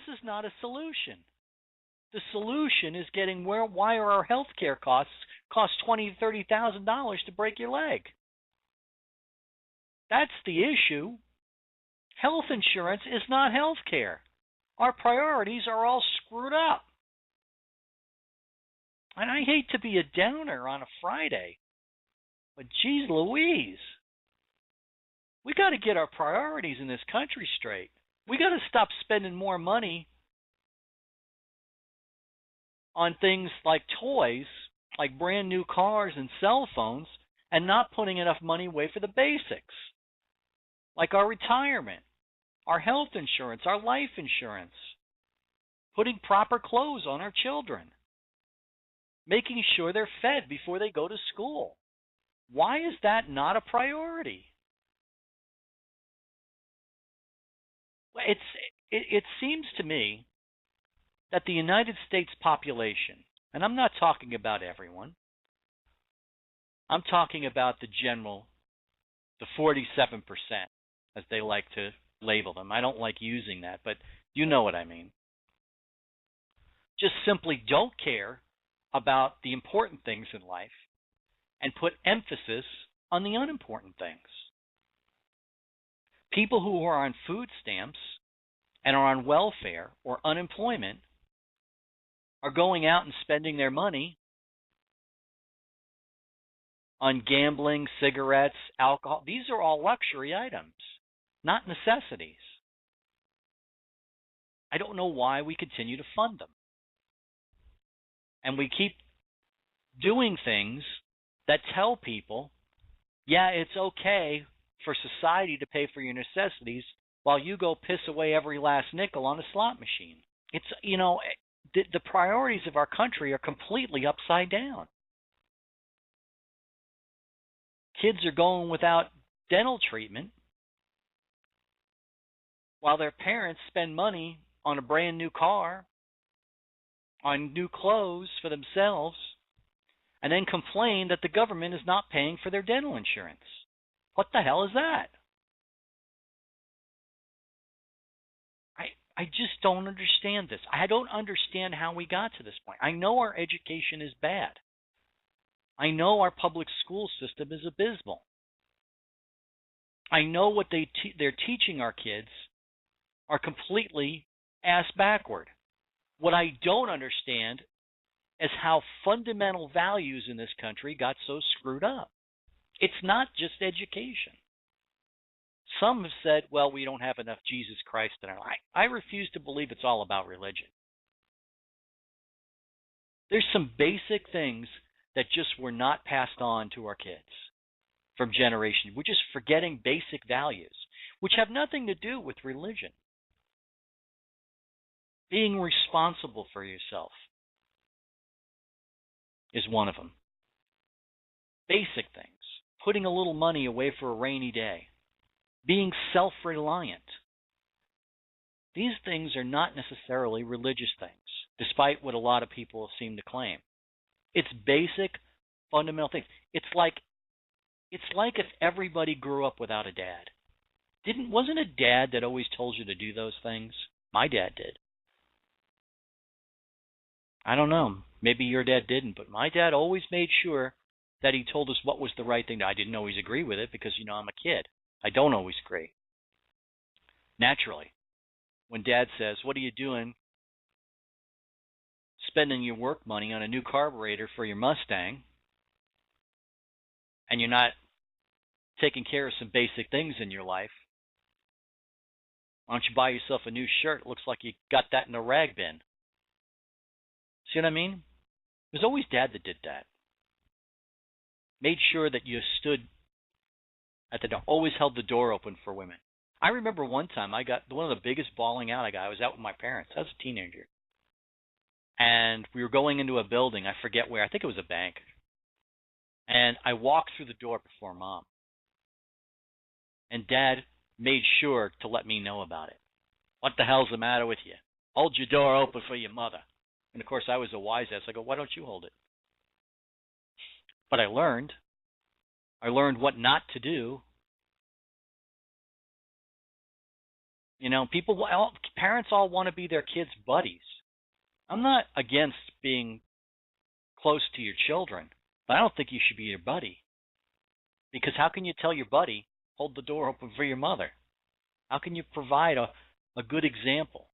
is not a solution. The solution is getting why are our health care cost $20,000 to $30,000 to break your leg? That's the issue. Health insurance is not health care. Our priorities are all screwed up. And I hate to be a downer on a Friday, but geez Louise, we got to get our priorities in this country straight. We got to stop spending more money on things like toys, like brand new cars and cell phones, and not putting enough money away for the basics, like our retirement, our health insurance, our life insurance, putting proper clothes on our children, making sure they're fed before they go to school. Why is that not a priority? It seems to me that the United States population, and I'm not talking about everyone, I'm talking about the general, the 47%, as they like to label them. I don't like using that, but you know what I mean. Just simply don't care about the important things in life and put emphasis on the unimportant things. People who are on food stamps and are on welfare or unemployment are going out and spending their money on gambling, cigarettes, alcohol. These are all luxury items, not necessities. I don't know why we continue to fund them. And we keep doing things that tell people, yeah, it's okay for society to pay for your necessities while you go piss away every last nickel on a slot machine. It's, the priorities of our country are completely upside down. Kids are going without dental treatment while their parents spend money on a brand new car, on new clothes for themselves, and then complain that the government is not paying for their dental insurance. What the hell is that? I just don't understand this. I don't understand how we got to this point. I know our education is bad. I know our public school system is abysmal. I know what they're teaching our kids are completely ass backward. What I don't understand is how fundamental values in this country got so screwed up. It's not just education. Some have said, well, we don't have enough Jesus Christ in our life. I refuse to believe it's all about religion. There's some basic things that just were not passed on to our kids from generation. We're just forgetting basic values, which have nothing to do with religion. Being responsible for yourself is one of them. Basic things. Putting a little money away for a rainy day. Being self-reliant. These things are not necessarily religious things, despite what a lot of people seem to claim. It's basic, fundamental things. It's like if everybody grew up without a dad. Wasn't a dad that always told you to do those things? My dad did. I don't know. Maybe your dad didn't, but my dad always made sure that he told us what was the right thing. I didn't always agree with it because, I'm a kid. I don't always agree. Naturally, when Dad says, what are you doing spending your work money on a new carburetor for your Mustang and you're not taking care of some basic things in your life? Why don't you buy yourself a new shirt? It looks like you got that in a rag bin. See what I mean? It was always Dad that did that. Made sure that you stood at the door, always held the door open for women. I remember one time I got one of the biggest bawling out I got. I was out with my parents. I was a teenager. And we were going into a building. I forget where. I think it was a bank. And I walked through the door before Mom. And Dad made sure to let me know about it. What the hell's the matter with you? Hold your door open for your mother. And, of course, I was a wise ass. I go, why don't you hold it? But I learned what not to do. Parents all want to be their kids' buddies. I'm not against being close to your children, but I don't think you should be your buddy. Because how can you tell your buddy, hold the door open for your mother? How can you provide a good example?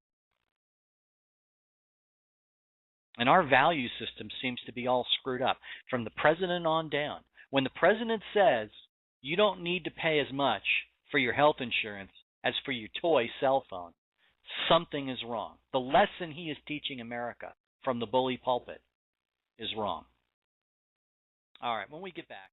And our value system seems to be all screwed up from the president on down. When the president says you don't need to pay as much for your health insurance as for your toy cell phone, something is wrong. The lesson he is teaching America from the bully pulpit is wrong. All right, when we get back.